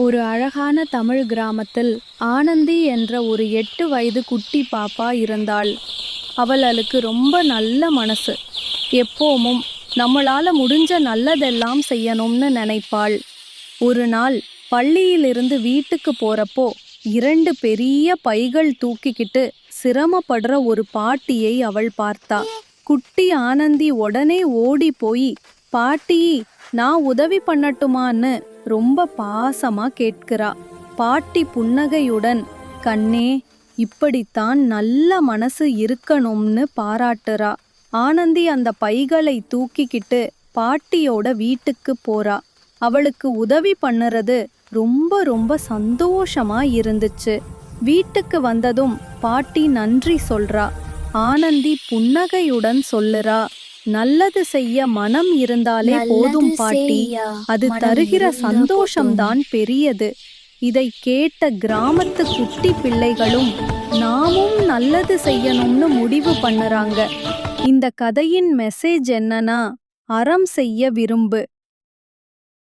ஒரு அழகான தமிழ் கிராமத்தில் ஆனந்தி என்ற ஒரு 8 வயது குட்டி பாப்பா இருந்தாள். அவளுக்கு ரொம்ப நல்ல மனசு. எப்போவும் நம்மளால முடிஞ்ச நல்லதெல்லாம் செய்யணும்னு நினைப்பாள். ஒரு நாள் பள்ளியிலிருந்து வீட்டுக்கு போறப்போ 2 பெரிய பைகள் தூக்கிக்கிட்டு சிரமப்படுற ஒரு பாட்டியை அவள் பார்த்தா. குட்டி ஆனந்தி உடனே ஓடி போய், பாட்டி, நான் உதவி பண்ணட்டுமான்னு ரொம்ப பாசமா கேட்கிறா. பாட்டி புன்னகையுடன், கண்ணே, இப்படித்தான் நல்ல மனசு இருக்கணும்னு பாராட்டுறா. ஆனந்தி அந்த பைகளை தூக்கிக்கிட்டு பாட்டியோட வீட்டுக்கு போறா. அவளுக்கு உதவி பண்ணுறது ரொம்ப ரொம்ப சந்தோஷமா இருந்துச்சு. வீட்டுக்கு வந்ததும் பாட்டி நன்றி சொல்றா. ஆனந்தி புன்னகையுடன் சொல்லுறா, நல்லது செய்ய மனம் இருந்தாலே போதும் பாட்டி, அது தருகிற சந்தோஷம்தான் பெரியது. இதை கேட்ட கிராமத்து குட்டி பிள்ளைகளும் நாமும் நல்லது செய்யணும்னு முடிவு பண்ணுறாங்க. இந்த கதையின் மெசேஜ் என்னன்னா, அறம் செய்ய விரும்பு,